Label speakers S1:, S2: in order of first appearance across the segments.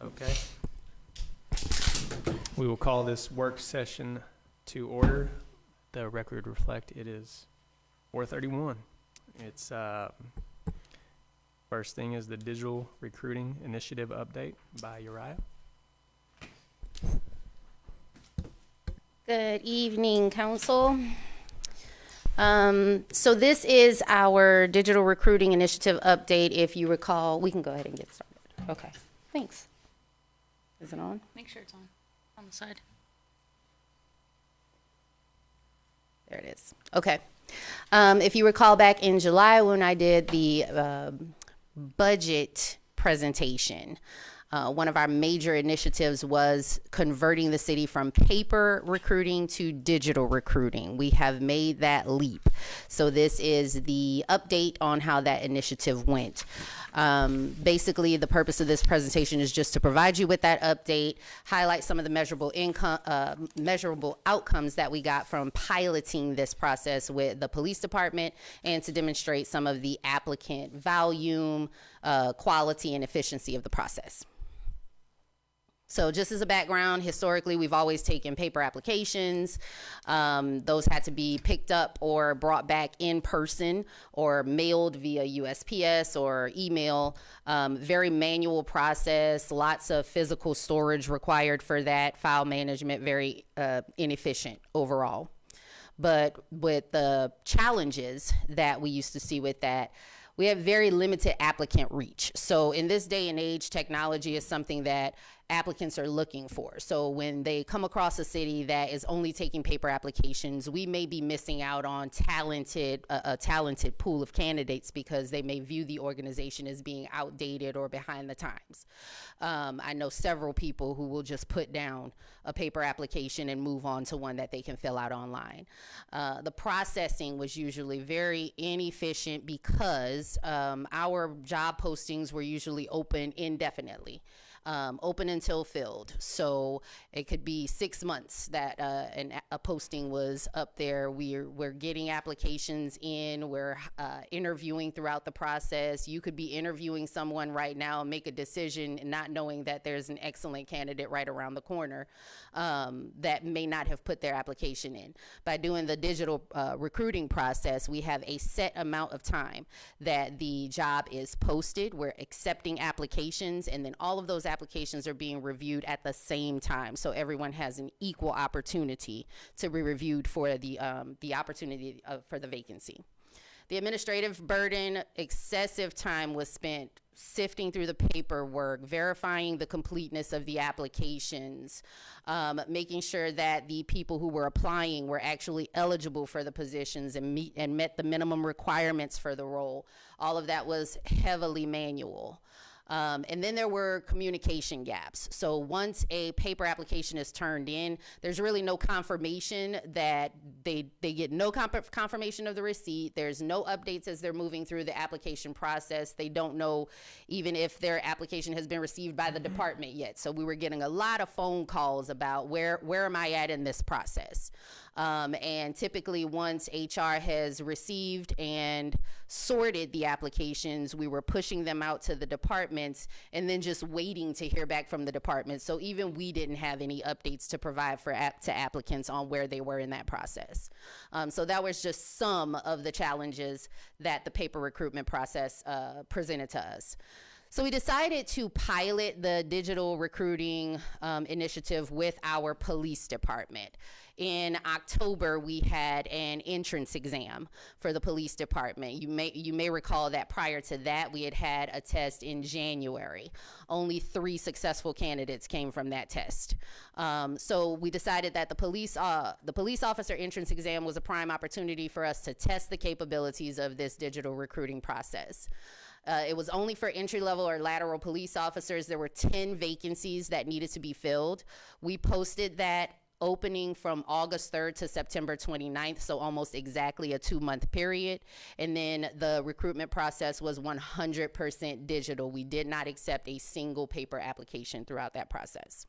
S1: Okay. We will call this work session to order. The record reflect it is 4:31. It's first thing is the digital recruiting initiative update by Uriah.
S2: Good evening, Council. So this is our digital recruiting initiative update. If you recall, we can go ahead and get started. Okay, thanks. Is it on?
S3: Make sure it's on the side.
S2: There it is. Okay. If you recall back in July when I did the budget presentation, one of our major initiatives was converting the city from paper recruiting to digital recruiting. We have made that leap. So this is the update on how that initiative went. Basically, the purpose of this presentation is just to provide you with that update, highlight some of the measurable outcomes that we got from piloting this process with the police department, and to demonstrate some of the applicant volume, quality, and efficiency of the process. So just as a background, historically, we've always taken paper applications. Those had to be picked up or brought back in person or mailed via USPS or email. Very manual process, lots of physical storage required for that, file management, very inefficient overall. But with the challenges that we used to see with that, we have very limited applicant reach. So in this day and age, technology is something that applicants are looking for. So when they come across a city that is only taking paper applications, we may be missing out on a talented pool of candidates because they may view the organization as being outdated or behind the times. I know several people who will just put down a paper application and move on to one that they can fill out online. The processing was usually very inefficient because our job postings were usually open indefinitely. Open until filled. So it could be 6 months that a posting was up there. We're getting applications in, we're interviewing throughout the process. You could be interviewing someone right now and make a decision not knowing that there's an excellent candidate right around the corner that may not have put their application in. By doing the digital recruiting process, we have a set amount of time that the job is posted. We're accepting applications, and then all of those applications are being reviewed at the same time, so everyone has an equal opportunity to be reviewed for the opportunity for the vacancy. The administrative burden, excessive time was spent sifting through the paperwork, verifying the completeness of the applications, making sure that the people who were applying were actually eligible for the positions and met the minimum requirements for the role. All of that was heavily manual. And then there were communication gaps. So once a paper application is turned in, there's really no confirmation that they get no confirmation of the receipt. There's no updates as they're moving through the application process. They don't know even if their application has been received by the department yet. So we were getting a lot of phone calls about where am I at in this process? And typically once HR has received and sorted the applications, we were pushing them out to the departments and then just waiting to hear back from the department. So even we didn't have any updates to provide to applicants on where they were in that process. So that was just some of the challenges that the paper recruitment process presented to us. So we decided to pilot the digital recruiting initiative with our police department. In October, we had an entrance exam for the police department. You may recall that prior to that, we had a test in January. Only 3 successful candidates came from that test. So we decided that the police officer entrance exam was a prime opportunity for us to test the capabilities of this digital recruiting process. It was only for entry-level or lateral police officers. There were 10 vacancies that needed to be filled. We posted that opening from August 3rd to September 29th, so almost exactly a 2-month period. And then the recruitment process was 100% digital. We did not accept a single paper application throughout that process.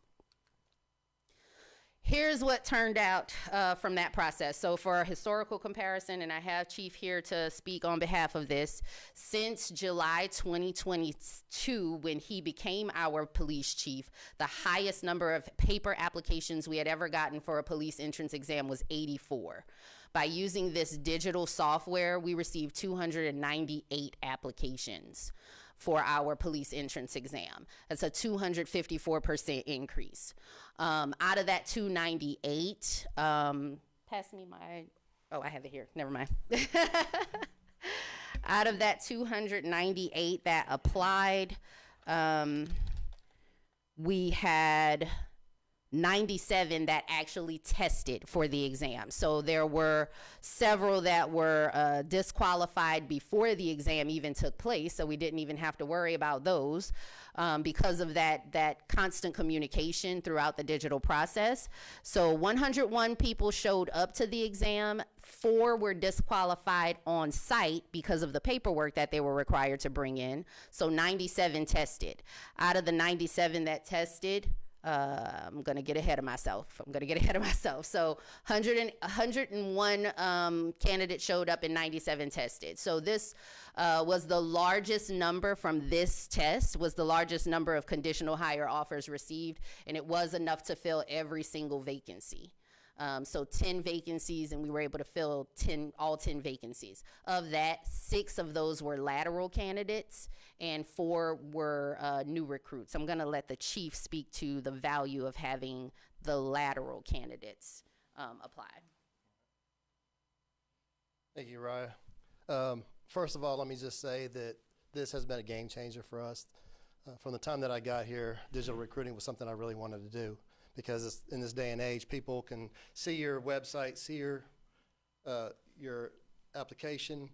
S2: Here's what turned out from that process. So for a historical comparison, and I have Chief here to speak on behalf of this, since July 2022, when he became our police chief, the highest number of paper applications we had ever gotten for a police entrance exam was 84. By using this digital software, we received 298 applications for our police entrance exam. That's a 254% increase. Out of that 298, pass me my, oh, I have it here, never mind. Out of that 298 that applied, we had 97 that actually tested for the exam. So there were several that were disqualified before the exam even took place, so we didn't even have to worry about those because of that constant communication throughout the digital process. So 101 people showed up to the exam. 4 were disqualified on site because of the paperwork that they were required to bring in. So 97 tested. Out of the 97 that tested, I'm going to get ahead of myself. So 101 candidates showed up and 97 tested. So this was the largest number from this test, was the largest number of conditional hire offers received, and it was enough to fill every single vacancy. So 10 vacancies, and we were able to fill all 10 vacancies. Of that, 6 of those were lateral candidates, and 4 were new recruits. I'm going to let the chief speak to the value of having the lateral candidates apply.
S4: Thank you, Raya. First of all, let me just say that this has been a game changer for us. From the time that I got here, digital recruiting was something I really wanted to do, because in this day and age, people can see your website, see your application,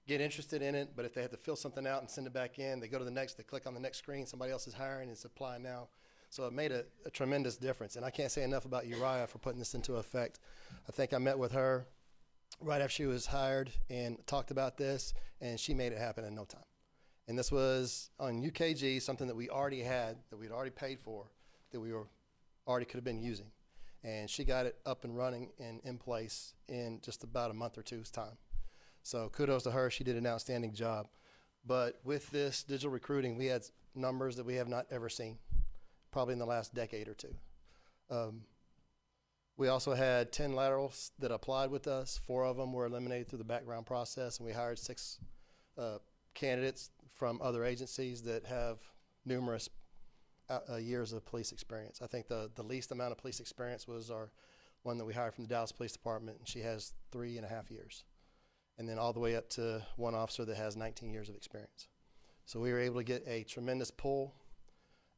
S4: get interested in it, but if they have to fill something out and send it back in, they go to the next, they click on the next screen, somebody else is hiring, it's apply now. So it made a tremendous difference, and I can't say enough about Uriah for putting this into effect. I think I met with her right after she was hired and talked about this, and she made it happen in no time. And this was on UKG, something that we already had, that we'd already paid for, that we were already could have been using. And she got it up and running and in place in just about a month or two's time. So kudos to her, she did an outstanding job. But with this digital recruiting, we had numbers that we have not ever seen, probably in the last decade or two. We also had 10 laterals that applied with us. 4 of them were eliminated through the background process, and we hired 6 candidates from other agencies that have numerous years of police experience. I think the least amount of police experience was our one that we hired from the Dallas Police Department, and she has 3.5 years. And then all the way up to one officer that has 19 years of experience. So we were able to get a tremendous pull,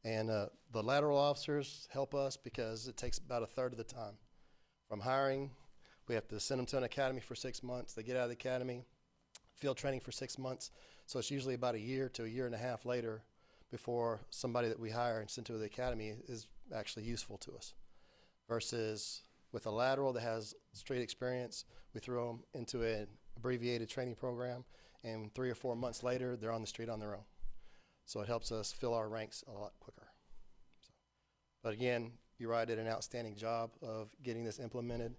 S4: and the lateral officers help us because it takes about a third of the time. From hiring, we have to send them to an academy for 6 months. They get out of the academy, field training for 6 months. So it's usually about a year to a year and a half later before somebody that we hire and send to the academy is actually useful to us. Versus with a lateral that has straight experience, we throw them into an abbreviated training program, and 3 or 4 months later, they're on the street on their own. So it helps us fill our ranks a lot quicker. But again, Uriah did an outstanding job of getting this implemented,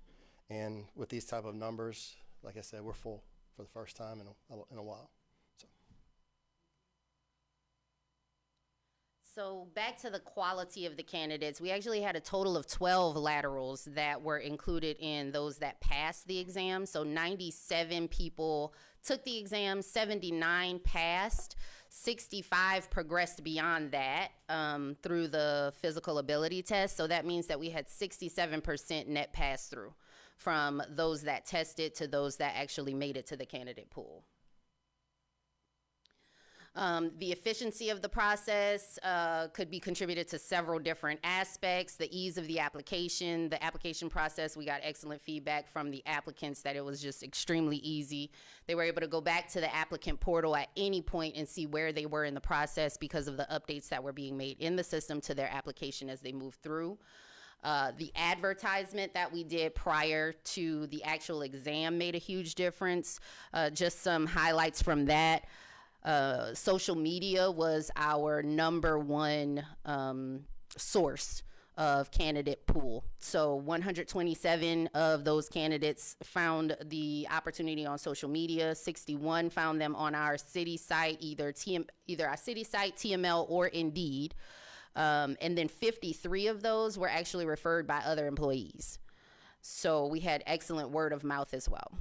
S4: and with these type of numbers, like I said, we're full for the first time in a while.
S2: So back to the quality of the candidates, we actually had a total of 12 laterals that were included in those that passed the exam. So 97 people took the exam, 79 passed, 65 progressed beyond that through the physical ability test. So that means that we had 67% net pass through from those that tested to those that actually made it to the candidate pool. The efficiency of the process could be contributed to several different aspects. The ease of the application process, we got excellent feedback from the applicants that it was just extremely easy. They were able to go back to the applicant portal at any point and see where they were in the process because of the updates that were being made in the system to their application as they moved through. The advertisement that we did prior to the actual exam made a huge difference. Just some highlights from that. Social media was our #1 source of candidate pool. So 127 of those candidates found the opportunity on social media. 61 found them on our city site, either our city site, TML, or Indeed. And then 53 of those were actually referred by other employees. So we had excellent word of mouth as well.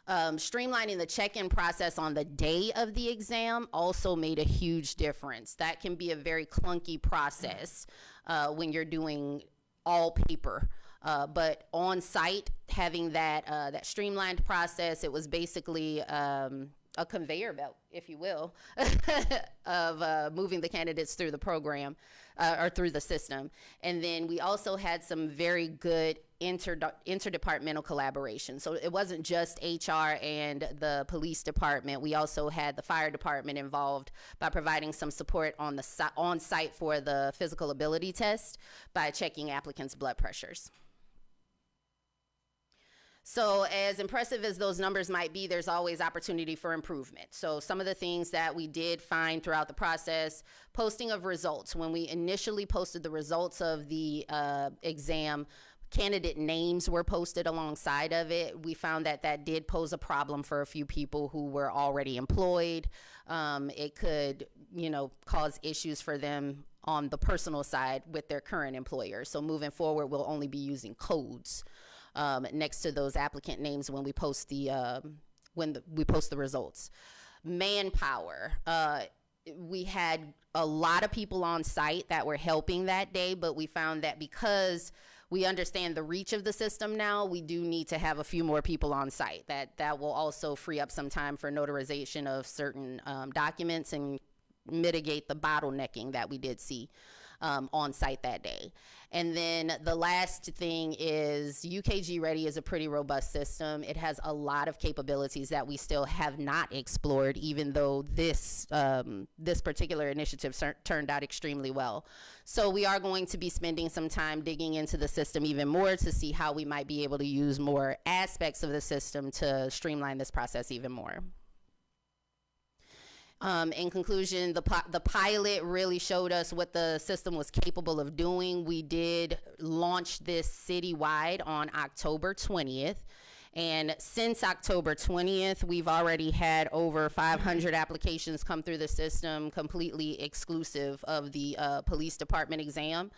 S2: Streamlining the check-in process on the day of the exam also made a huge difference. That can be a very clunky process when you're doing all paper. But on site, having that streamlined process, it was basically a conveyor belt, if you will, of moving the candidates through the program or through the system. And then we also had some very good interdepartmental collaboration. So it wasn't just HR and the police department. We also had the fire department involved by providing some support on site for the physical ability test by checking applicants' blood pressures. So as impressive as those numbers might be, there's always opportunity for improvement. So some of the things that we did find throughout the process, posting of results. When we initially posted the results of the exam, candidate names were posted alongside of it. We found that that did pose a problem for a few people who were already employed. It could, cause issues for them on the personal side with their current employer. So moving forward, we'll only be using codes next to those applicant names when we post we post the results. Manpower. We had a lot of people on site that were helping that day, but we found that because we understand the reach of the system now, we do need to have a few more people on site. That will also free up some time for notarization of certain documents and mitigate the bottlenecking that we did see on site that day. And then the last thing is UKG Ready is a pretty robust system. It has a lot of capabilities that we still have not explored, even though this particular initiative turned out extremely well. So we are going to be spending some time digging into the system even more to see how we might be able to use more aspects of the system to streamline this process even more. In conclusion, the pilot really showed us what the system was capable of doing. We did launch this citywide on October 20th. And since October 20th, we've already had over 500 applications come through the system, completely exclusive of the police department exam.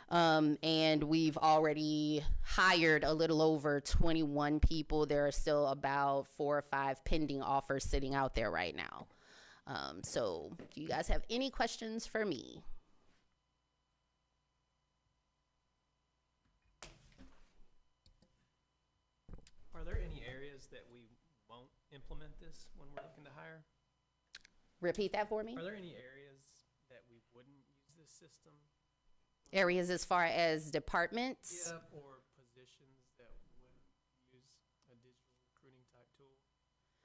S2: And we've already hired a little over 21 people. There are still about 4 or 5 pending offers sitting out there right now. So do you guys have any questions for me?
S1: Are there any areas that we won't implement this when we're looking to hire?
S2: Repeat that for me.
S1: Are there any areas that we wouldn't use this system?
S2: Areas as far as departments?
S1: Yeah, or positions that wouldn't use a digital recruiting type tool?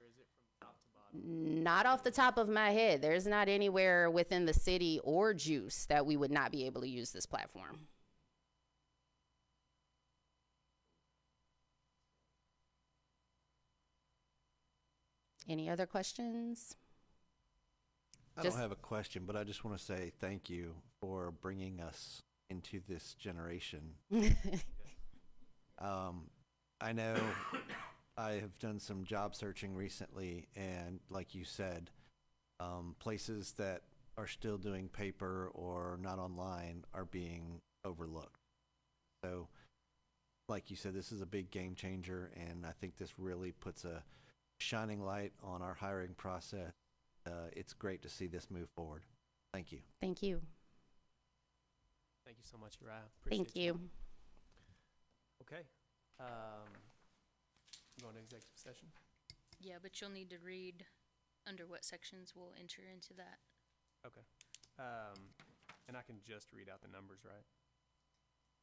S1: Or is it from top to bottom?
S2: Not off the top of my head. There's not anywhere within the city or Juice that we would not be able to use this platform. Any other questions?
S5: I don't have a question, but I just want to say thank you for bringing us into this generation. I know I have done some job searching recently, and like you said, places that are still doing paper or not online are being overlooked. So, like you said, this is a big game changer, and I think this really puts a shining light on our hiring process. It's great to see this move forward. Thank you.
S2: Thank you.
S1: Thank you so much, Uriah. Appreciate
S2: Thank you.
S1: Okay. Going to executive session.
S3: Yeah, but you'll need to read under what sections we'll enter into that.
S1: Okay. And I can just read out the numbers, right?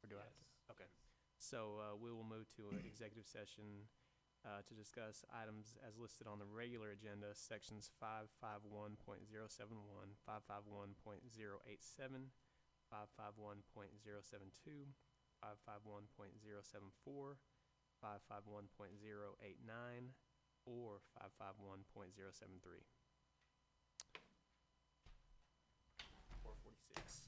S1: Or do I have to? Okay. So we will move to an executive session to discuss items as listed on the regular agenda, sections 551.071, 551.087, 551.072, 551.074, 551.089, or 551.073. 446.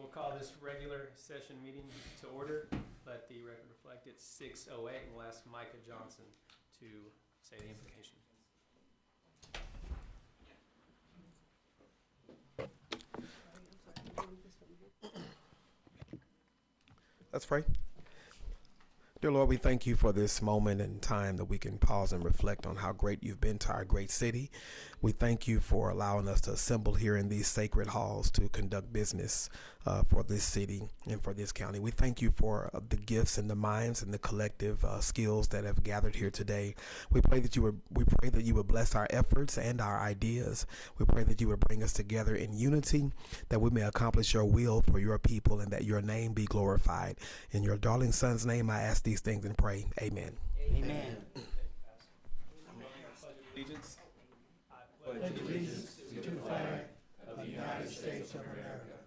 S1: we'll call this regular session meeting to order. Let the record reflect it's 6:08, and we'll ask Micah Johnson to say the invocation.
S6: Let's pray. Dear Lord, we thank you for this moment in time that we can pause and reflect on how great you've been to our great city. We thank you for allowing us to assemble here in these sacred halls to conduct business for this city and for this county. We thank you for the gifts and the minds and the collective skills that have gathered here today. We pray that you would bless our efforts and our ideas. We pray that you would bring us together in unity, that we may accomplish your will for your people, and that your name be glorified. In your darling Son's name, I ask these things and pray. Amen.
S7: Amen.
S1: Allegiance.
S7: Pledge allegiance to the flag of the United States of America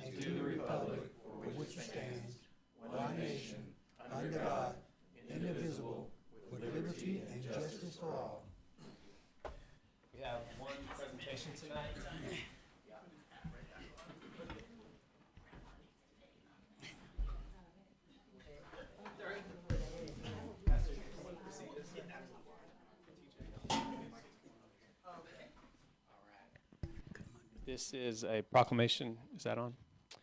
S7: and to the republic for which it stands, one nation, under God, indivisible, with liberty and justice for all.
S1: We have one presentation tonight. This is a proclamation. Is that on?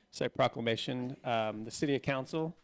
S1: It's a proclamation. The City Council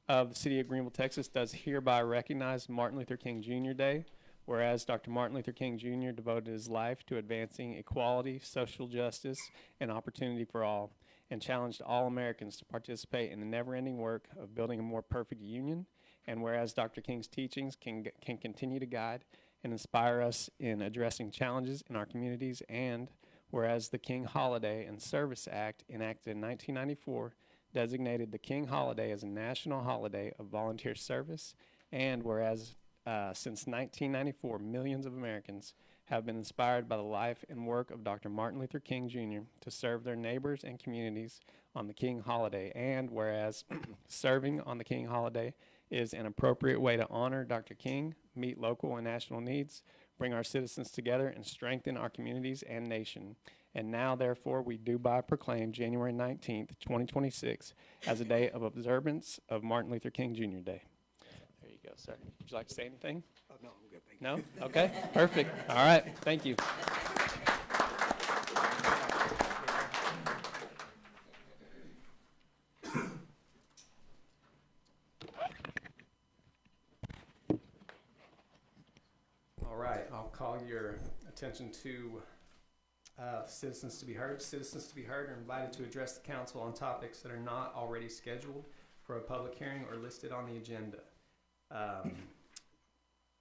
S1: of the City of Greenville, Texas, does hereby recognize Martin Luther King Jr. Day, whereas Dr. Martin Luther King Jr. devoted his life to advancing equality, social justice, and opportunity for all, and challenged all Americans to participate in the never-ending work of building a more perfect union, and whereas Dr. King's teachings can continue to guide and inspire us in addressing challenges in our communities, and whereas the King Holiday and Service Act, enacted in 1994, designated the King Holiday as a national holiday of volunteer service, and whereas since 1994, millions of Americans have been inspired by the life and work of Dr. Martin Luther King Jr. to serve their neighbors and communities on the King Holiday, and whereas serving on the King Holiday is an appropriate way to honor Dr. King, meet local and national needs, bring our citizens together, and strengthen our communities and nation. And now, therefore, we do proclaim January 19th, 2026, as a day of observance of Martin Luther King Jr. Day. There you go, sir. Would you like to say anything?
S6: No, I'm good. Thank you.
S1: No? Okay, perfect. All right, thank you. All right, I'll call your attention to citizens to be heard. Citizens to be heard are invited to address the council on topics that are not already scheduled for a public hearing or listed on the agenda.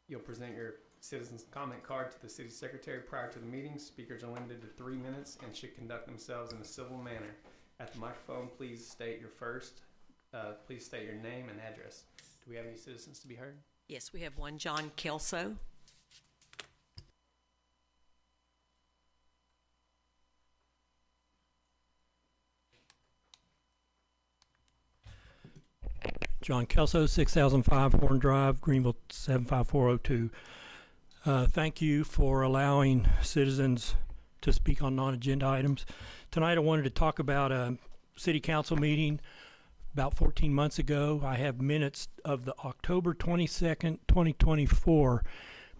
S1: You'll present your citizens comment card to the city secretary prior to the meeting. Speakers are limited to 3 minutes and should conduct themselves in a civil manner. At the microphone, please state your name and address. Do we have any citizens to be heard?
S8: Yes, we have one, John Kelso.
S9: John Kelso, 6005 Horn Drive, Greenville 75402. Thank you for allowing citizens to speak on non-agenda items. Tonight I wanted to talk about a city council meeting about 14 months ago. I have minutes of the October 22nd, 2024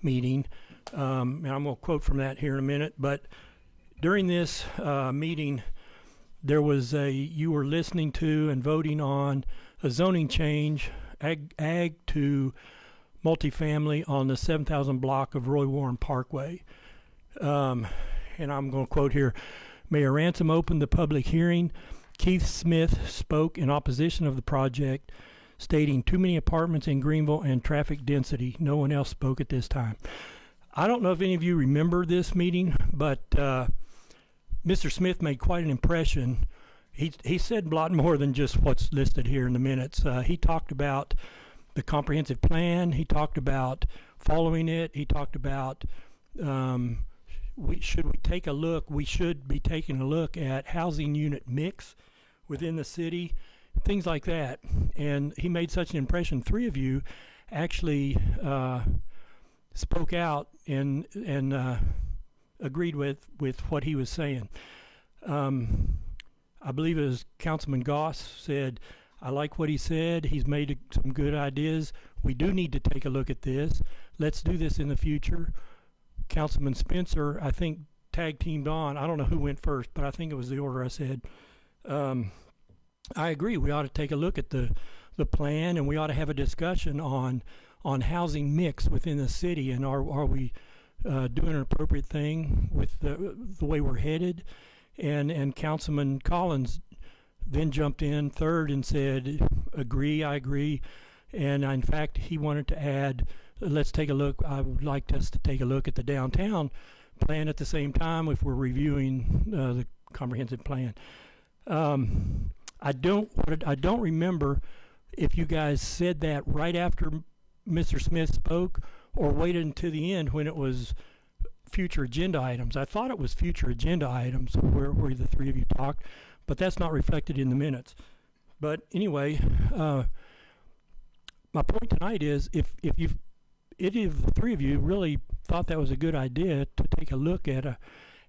S9: meeting, and I'm going to quote from that here in a minute. But during this meeting, you were listening to and voting on a zoning change, ag to multifamily on the 7,000 block of Roy Warren Parkway. And I'm going to quote here, Mayor Ransom opened the public hearing. Keith Smith spoke in opposition of the project, stating too many apartments in Greenville and traffic density. No one else spoke at this time. I don't know if any of you remember this meeting, but Mr. Smith made quite an impression. He said a lot more than just what's listed here in the minutes. He talked about the comprehensive plan. He talked about following it. He talked about we should be taking a look at housing unit mix within the city, things like that. And he made such an impression. 3 of you actually spoke out and agreed with what he was saying. I believe it was Councilman Goss said, I like what he said. He's made some good ideas. We do need to take a look at this. Let's do this in the future. Councilman Spencer, I think, tag teamed on. I don't know who went first, but I think it was the order I said. I agree. We ought to take a look at the plan, and we ought to have a discussion on housing mix within the city, and are we doing an appropriate thing with the way we're headed? And Councilman Collins then jumped in third and said, I agree. And in fact, he wanted to add, let's take a look. I would like us to take a look at the downtown plan at the same time if we're reviewing the comprehensive plan. I don't remember if you guys said that right after Mr. Smith spoke or waited until the end when it was future agenda items. I thought it was future agenda items where the three of you talked, but that's not reflected in the minutes. But anyway, my point tonight is if any of the three of you really thought that was a good idea to take a look at a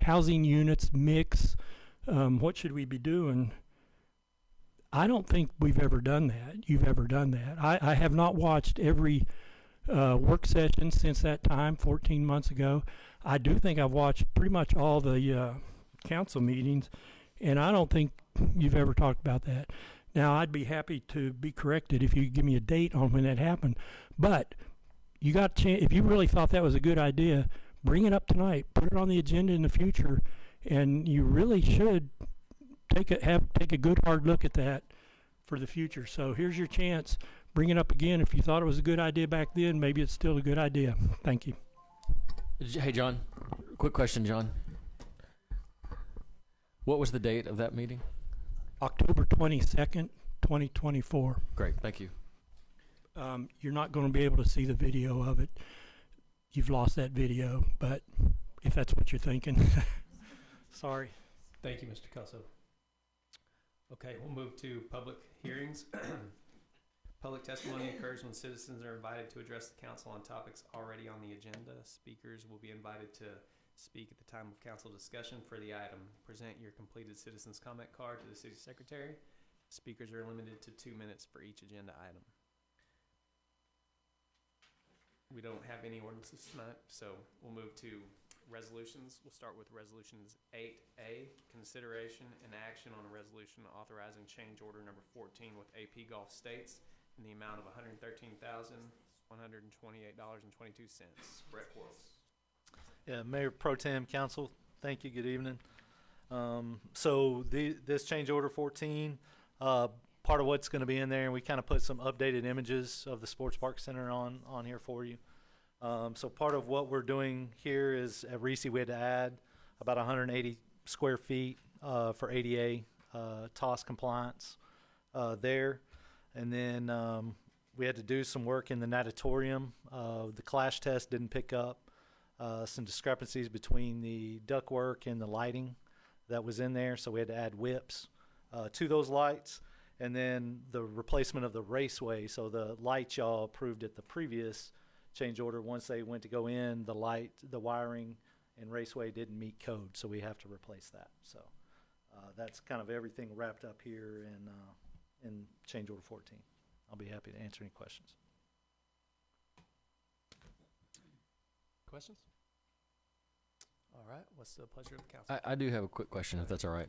S9: housing units mix, what should we be doing? I don't think we've ever done that. You've ever done that. I have not watched every work session since that time, 14 months ago. I do think I've watched pretty much all the council meetings, and I don't think you've ever talked about that. Now, I'd be happy to be corrected if you give me a date on when that happened. But you got a chance, if you really thought that was a good idea, bring it up tonight. Put it on the agenda in the future, and you really should take a good hard look at that for the future. So here's your chance. Bring it up again. If you thought it was a good idea back then, maybe it's still a good idea. Thank you.
S10: Hey, John. Quick question, John. What was the date of that meeting?
S9: October 22nd, 2024.
S10: Great, thank you.
S9: You're not going to be able to see the video of it. You've lost that video, but if that's what you're thinking. Sorry.
S1: Thank you, Mr. Kelso. Okay, we'll move to public hearings. Public testimony occurs when citizens are invited to address the council on topics already on the agenda. Speakers will be invited to speak at the time of council discussion for the item. Present your completed citizens comment card to the city secretary. Speakers are limited to 2 minutes for each agenda item. We don't have any ordinances tonight, so we'll move to resolutions. We'll start with resolutions 8A, consideration and action on a resolution authorizing change order number 14 with AP Gulf States in the amount of $113,128.22. Brett Quarles.
S11: Yeah, Mayor Pro Tem, Council, thank you. Good evening. This change order 14, part of what's going to be in there, and we kind of put some updated images of the Sports Park Center on here for you. So part of what we're doing here is at Reese we had to add about 180 square feet for ADA TOS compliance there. And then we had to do some work in the natatorium. The clash test didn't pick up some discrepancies between the ductwork and the lighting that was in there, so we had to add whips to those lights. And then the replacement of the raceway, so the lights y'all approved at the previous change order, once they went to go in, the wiring and raceway didn't meet code, so we have to replace that. So that's kind of everything wrapped up here in change order 14. I'll be happy to answer any questions.
S1: Questions? All right, what's the pleasure of the council?
S10: I do have a quick question, if that's all right.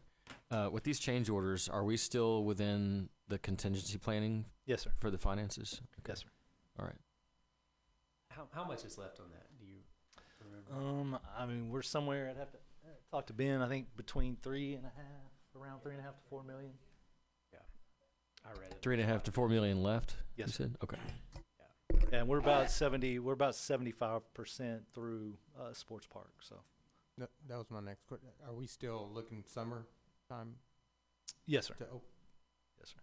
S10: With these change orders, are we still within the contingency planning?
S11: Yes, sir.
S10: For the finances? Okay.
S11: Yes, sir.
S10: All right.
S1: How much is left on that? Do you remember?
S11: I mean, we're somewhere, I'd have to talk to Ben, I think between 3.5, around 3.5 to 4 million.
S1: Yeah, I read it.
S10: 3.5 to 4 million left?
S11: Yes,
S10: you said? Okay.
S11: Yeah, and we're about 75% through Sports Park, so.
S12: That was my next question. Are we still looking summertime?
S11: Yes, sir. Yes, sir.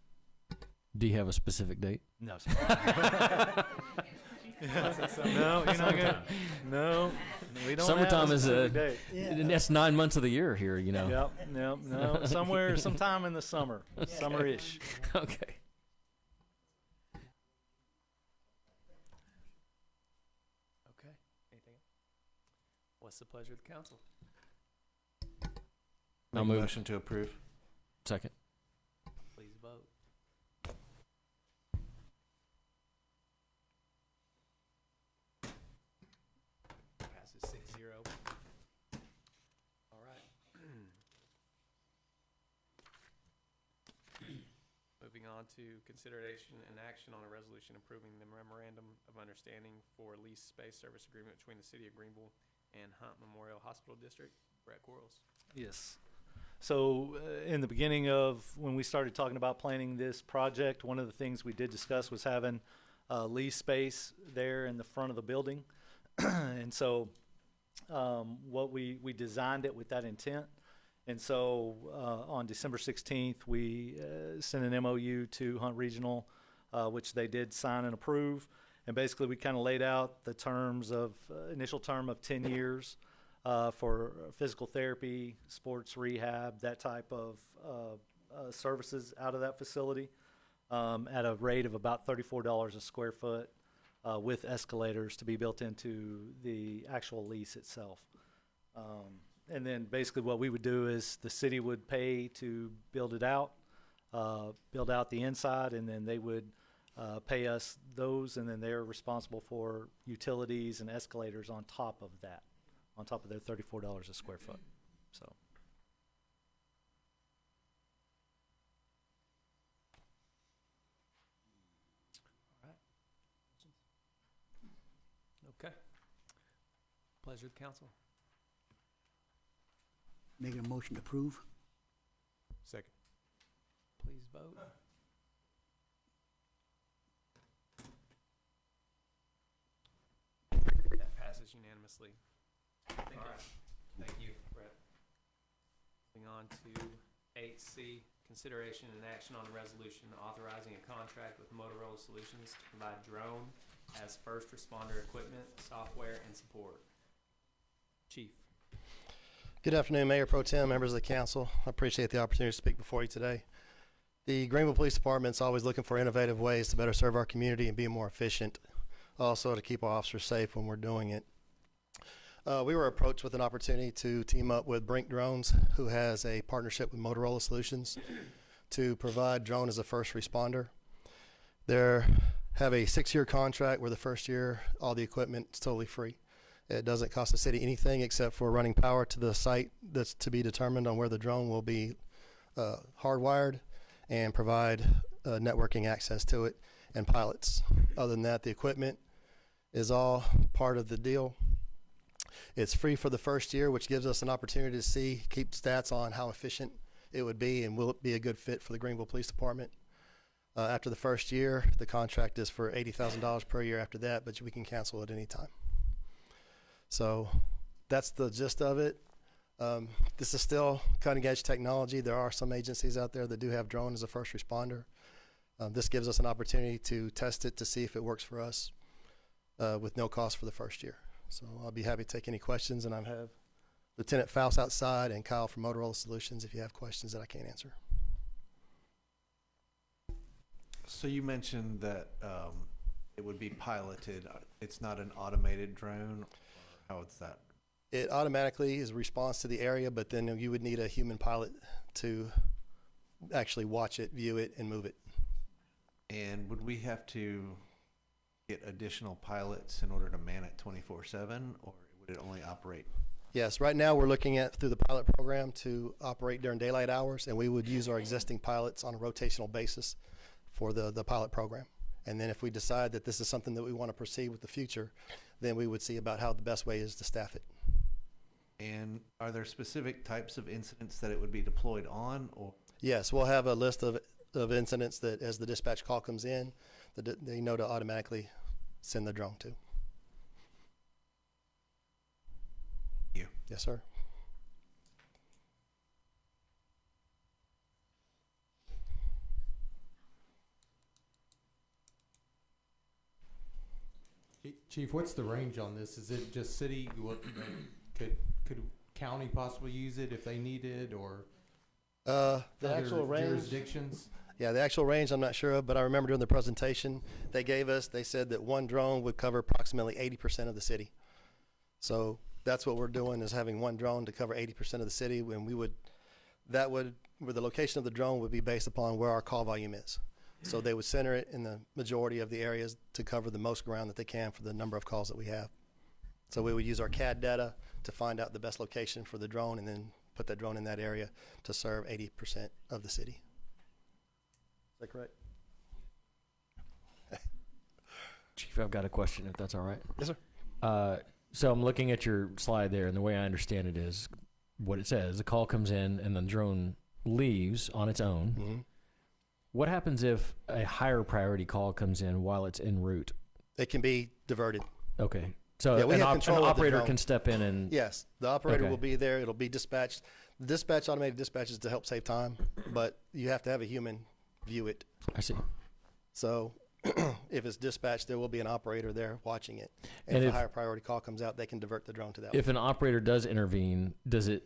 S10: Do you have a specific date?
S11: No, sir. No, you're not gonna. No, we don't.
S10: Summertime
S11: have a date.
S10: That's 9 months of the year here, you know.
S11: Yep. No. Sometime in the summer, summer-ish.
S10: Okay.
S1: Okay. Anything else? What's the pleasure of the council?
S5: Make a motion to approve.
S10: Second.
S1: Please vote. Passes 6-0. All right. Moving on to consideration and action on a resolution approving the memorandum of understanding for lease space service agreement between the City of Greenville and Hunt Memorial Hospital District. Brett Quarles.
S11: Yes. So in the beginning of when we started talking about planning this project, one of the things we did discuss was having lease space there in the front of the building. And so what we designed it with that intent. And so on December 16th, we sent an MOU to Hunt Regional, which they did sign and approve. And basically we kind of laid out the terms of initial term of 10 years for physical therapy, sports rehab, that type of services out of that facility at a rate of about $34 a square foot with escalators to be built into the actual lease itself. And then basically what we would do is the city would pay to build it out, build out the inside, and then they would pay us those, and then they're responsible for utilities and escalators on top of that, on top of their $34 a square foot. So.
S1: All right. Okay. Pleasure of the council.
S7: Making a motion to approve.
S1: Second. Please vote. That passes unanimously. All right. Thank you, Brett. Moving on to 8C, consideration and action on a resolution authorizing a contract with Motorola Solutions to provide drone as first responder equipment, software, and support. Chief.
S4: Good afternoon, Mayor Pro Tem, members of the council. I appreciate the opportunity to speak before you today. The Greenville Police Department's always looking for innovative ways to better serve our community and be more efficient, also to keep our officers safe when we're doing it. We were approached with an opportunity to team up with Brink Drones, who has a partnership with Motorola Solutions, to provide drone as a first responder. They have a 6-year contract where the first year all the equipment is totally free. It doesn't cost the city anything except for running power to the site that's to be determined on where the drone will be hardwired, and provide networking access to it and pilots. Other than that, the equipment is all part of the deal. It's free for the first year, which gives us an opportunity to keep stats on how efficient it would be and will it be a good fit for the Greenville Police Department. After the first year, the contract is for $80,000 per year after that, but we can cancel at any time. So that's the gist of it. This is still cutting edge technology. There are some agencies out there that do have drone as a first responder. This gives us an opportunity to test it to see if it works for us with no cost for the first year. So I'll be happy to take any questions, and I have Lieutenant Faust outside and Kyle from Motorola Solutions if you have questions that I can't answer.
S5: So you mentioned that it would be piloted. It's not an automated drone, or how is that?
S4: It automatically is a response to the area, but then you would need a human pilot to actually watch it, view it, and move it.
S5: And would we have to get additional pilots in order to man it 24/7, or would it only operate?
S4: Yes, right now we're looking at through the pilot program to operate during daylight hours, and we would use our existing pilots on a rotational basis for the pilot program. And then if we decide that this is something that we want to proceed with the future, then we would see about how the best way is to staff it.
S5: And are there specific types of incidents that it would be deployed on, or?
S4: Yes, we'll have a list of incidents that as the dispatch call comes in, they know to automatically send the drone to.
S5: You.
S4: Yes, sir.
S12: Chief, what's the range on this? Is it just city? Could county possibly use it if they need it, or
S4: the actual range
S12: jurisdictions?
S4: Yeah, the actual range I'm not sure of, but I remember during the presentation they said that one drone would cover approximately 80% of the city. So that's what we're doing, is having one drone to cover 80% of the city. When that would where the location of the drone would be based upon where our call volume is. So they would center it in the majority of the areas to cover the most ground that they can for the number of calls that we have. So we would use our CAD data to find out the best location for the drone and then put that drone in that area to serve 80% of the city. Is that correct?
S10: Chief, I've got a question, if that's all right.
S4: Yes, sir.
S10: So I'm looking at your slide there, and the way I understand it is what it says. The call comes in, and the drone leaves on its own.
S4: Mm-hmm.
S10: What happens if a higher priority call comes in while it's en route?
S4: It can be diverted.
S10: Okay. So
S4: Yeah, we have
S10: an
S4: control of the
S10: operator
S4: drone.
S10: can step in and...
S4: Yes, the operator
S10: Okay.
S4: will be there. It'll be dispatched. The dispatch, automated dispatch is to help save time, but you have to have a human view it.
S10: I see.
S4: So if it's dispatched, there will be an operator there watching it.
S10: And
S4: if a
S10: if-
S4: higher priority call comes out, they can divert the drone to that
S10: If an operator does intervene, does it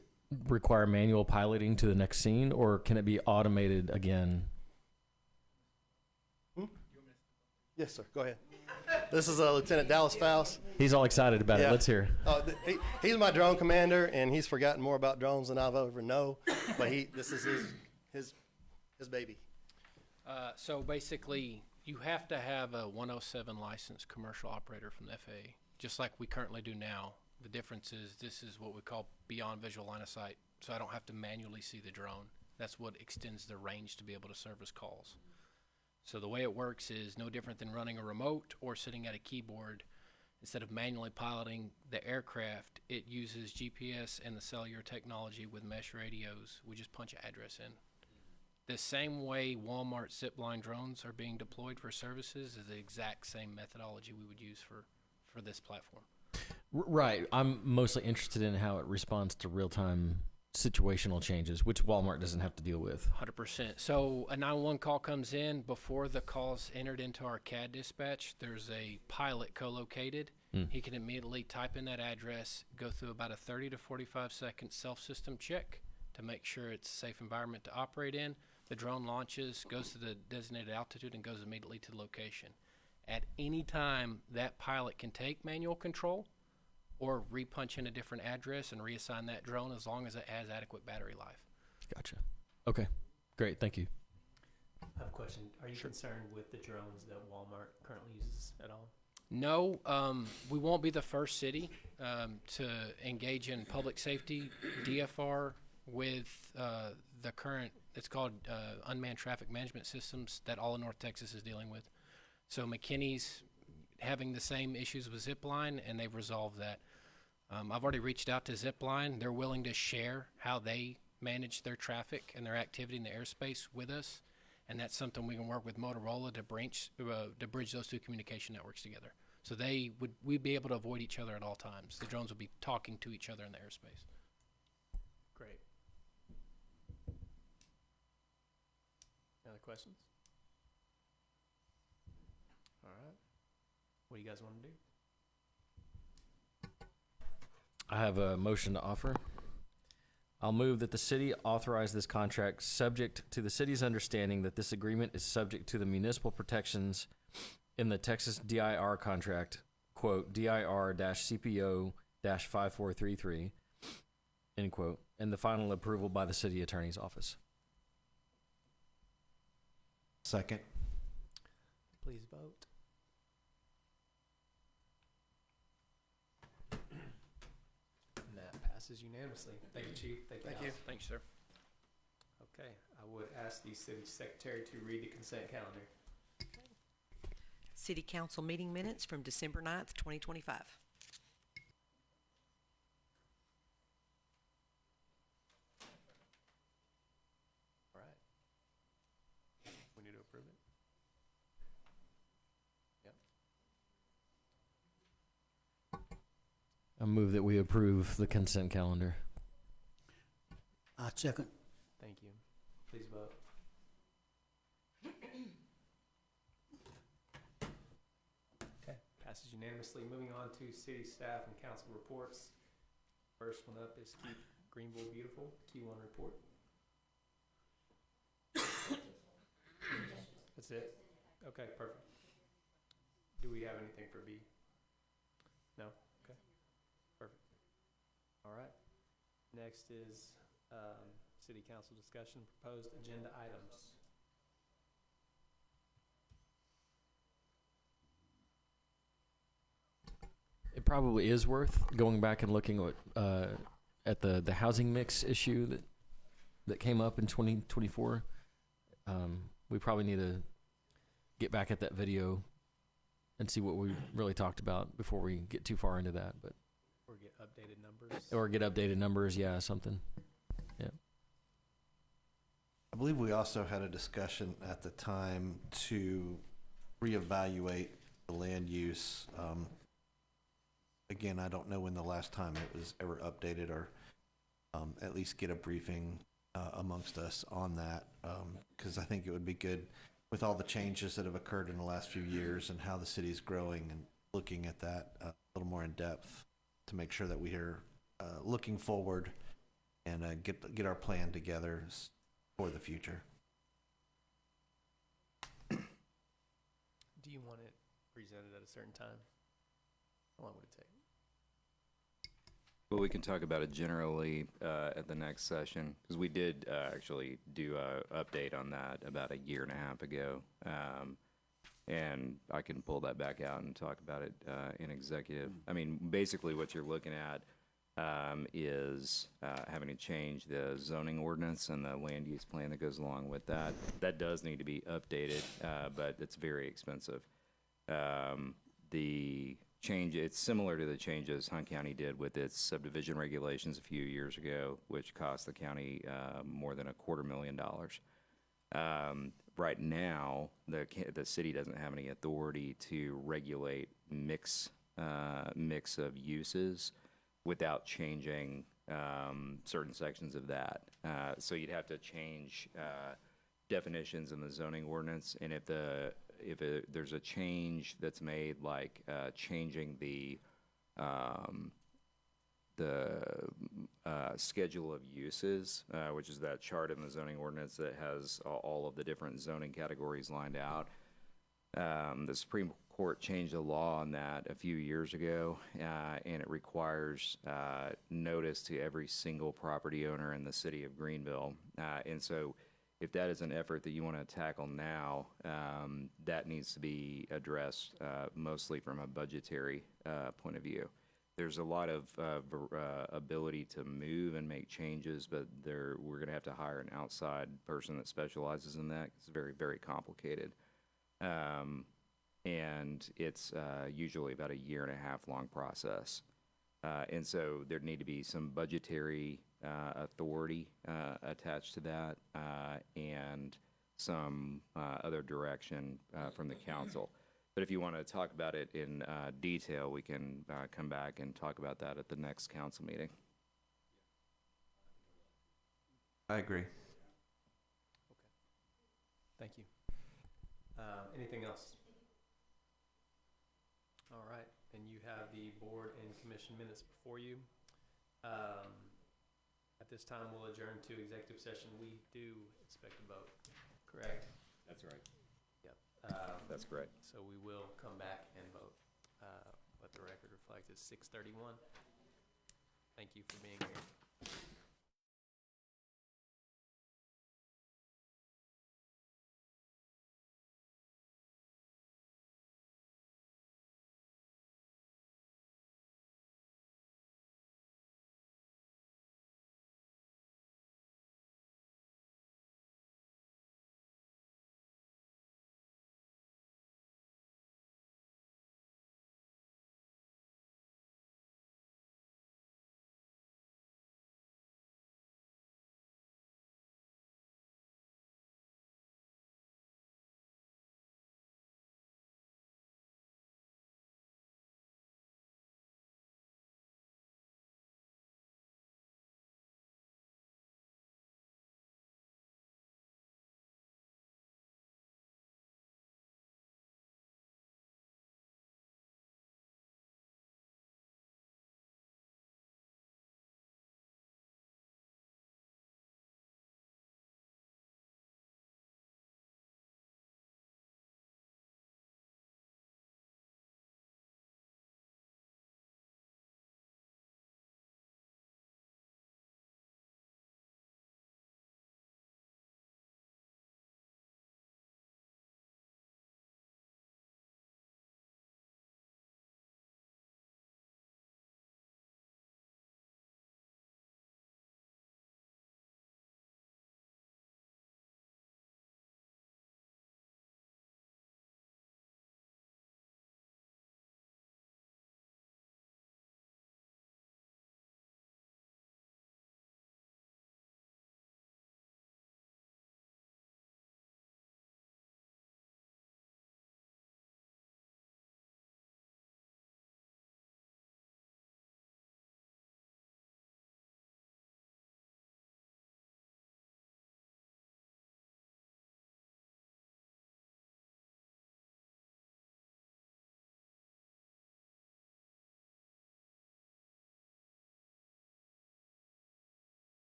S10: require manual piloting to the next scene, or can it be automated again?
S4: Yes, sir. Go ahead. This is Lieutenant Dallas Faust.
S10: He's all excited about it.
S4: Yeah.
S10: Let's hear.
S4: Oh, he's my drone commander, and he's forgotten more about drones than I've ever known. But this is his baby.
S13: So basically, you have to have a 107 licensed commercial operator from the FAA, just like we currently do now. The difference is this is what we call beyond visual line of sight, so I don't have to manually see the drone. That's what extends the range to be able to service calls. So the way it works is no different than running a remote or sitting at a keyboard. Instead of manually piloting the aircraft, it uses GPS and the cellular technology with mesh radios. We just punch an address in. The same way Walmart zipline drones are being deployed for services is the exact same methodology we would use for this platform.
S10: Right. I'm mostly interested in how it responds to real-time situational changes, which Walmart doesn't have to deal with.
S13: 100%. So a 911 call comes in. Before the call's entered into our CAD dispatch, there's a pilot co-located. He can immediately type in that address, go through about a 30 to 45 second self-system check to make sure it's a safe environment to operate in. The drone launches, goes to the designated altitude, and goes immediately to the location. At any time, that pilot can take manual control or repunch in a different address and reassign that drone as long as it has adequate battery life.
S10: Gotcha. Okay. Great. Thank you.
S1: I have a question. Are you concerned with the drones that Walmart currently uses at all?
S13: No, we won't be the first city to engage in public safety DFR with the current, it's called unmanned traffic management systems that all of North Texas is dealing with. So McKinney's having the same issues with Zipline, and they've resolved that. I've already reached out to Zipline. They're willing to share how they manage their traffic and their activity in the airspace with us, and that's something we can work with Motorola to bridge those two communication networks together. So we'd be able to avoid each other at all times. The drones would be talking to each other in the airspace.
S1: Great. Any other questions? All right. What do you guys want to do?
S10: I have a motion to offer. I'll move that the city authorize this contract subject to the city's understanding that this agreement is subject to the municipal protections in the Texas DIR contract, quote, DIR-CPO-5433, end quote, and the final approval by the city attorney's office.
S5: Second.
S1: Please vote. And that passes unanimously. Thank you, Chief. Thank you. House.
S13: Thank you, sir.
S1: Okay, I would ask the city secretary to read the consent calendar.
S8: City Council meeting minutes from December 9th, 2025.
S1: All right. We need to approve it. Yep.
S10: I move that we approve the consent calendar.
S7: I second.
S1: Thank you. Please vote. Okay, passes unanimously. Moving on to city staff and council reports. First one up is Keep Greenville Beautiful, Q1 report. That's it? Okay, perfect. Do we have anything for B? No? Okay, perfect. All right. Next is city council discussion, proposed agenda items.
S10: It probably is worth going back and looking at the housing mix issue that came up in 2024. We probably need to get back at that video and see what we really talked about before we get too far into that. But
S1: Or get updated numbers.
S10: or get updated numbers, yeah, something. Yeah.
S5: I believe we also had a discussion at the time to reevaluate the land use. Again, I don't know when the last time it was ever updated, or at least get a briefing amongst us on that, because I think it would be good with all the changes that have occurred in the last few years and how the city is growing, and looking at that a little more in depth to make sure that we are looking forward and get our plan together for the future.
S1: Do you want it presented at a certain time? How long would it take?
S14: Well, we can talk about it generally at the next session, because we did actually do a update on that about a year and a half ago. And I can pull that back out and talk about it in executive. I mean, basically what you're looking at is having to change the zoning ordinance and the land use plan that goes along with that. That does need to be updated, but it's very expensive. The change, it's similar to the changes Hunt County did with its subdivision regulations a few years ago, which cost the county more than $250,000. Right now, the city doesn't have any authority to regulate mix of uses without changing certain sections of that. So you'd have to change definitions in the zoning ordinance, and if there's a change that's made, like changing the schedule of uses, which is that chart in the zoning ordinance that has all of the different zoning categories lined out. The Supreme Court changed the law on that a few years ago, and it requires notice to every single property owner in the city of Greenville. And so if that is an effort that you want to tackle now, that needs to be addressed mostly from a budgetary point of view. There's a lot of ability to move and make changes, but we're going to have to hire an outside person that specializes in that. It's very, very complicated. And it's usually about a year and a half long process. And so there need to be some budgetary authority attached to that, and some other direction from the council. But if you want to talk about it in detail, we can come back and talk about that at the next council meeting.
S5: I agree.
S1: Thank you. Anything else? All right, and you have the board and commission minutes before you. At this time, we'll adjourn to executive session. We do expect a vote, correct?
S14: That's right.
S1: Yep.
S14: That's correct.
S1: So we will come back and vote. Let the record reflect it's 6:31. Thank you for being here.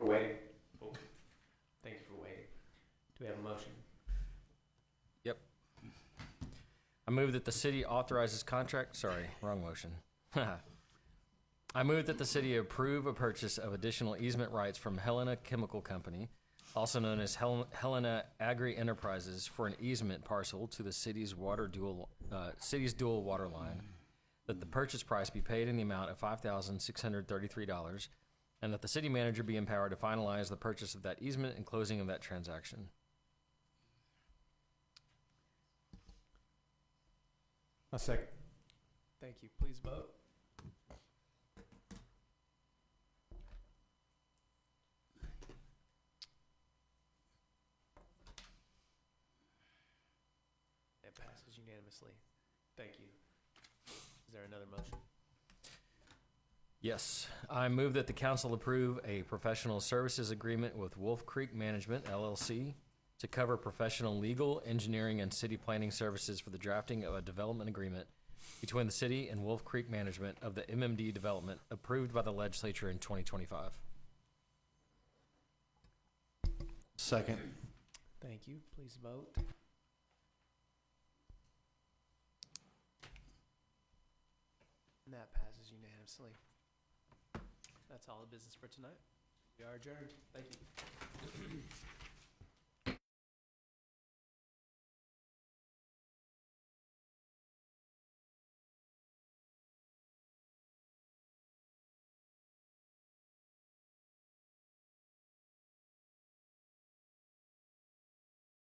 S1: We're waiting. Oh, thank you for waiting. Do we have a motion?
S10: Yep. I move that the city authorizes contract, sorry, wrong motion. I move that the city approve a purchase of additional easement rights from Helena Chemical Company, also known as Helena Agri Enterprises, for an easement parcel to the city's dual water line, that the purchase price be paid in the amount of $5,633, and that the city manager be empowered to finalize the purchase of that easement and closing of that transaction.
S12: A second.
S1: Thank you. Please vote. It passes unanimously. Thank you. Is there another motion?
S10: Yes. I move that the council approve a professional services agreement with Wolf Creek Management, LLC, to cover professional legal, engineering, and city planning services for the drafting of a development agreement between the city and Wolf Creek Management of the MMD development approved by the legislature in 2025.
S5: Second.
S1: Thank you. Please vote. And that passes unanimously. That's all the business for tonight. We are adjourned. Thank you.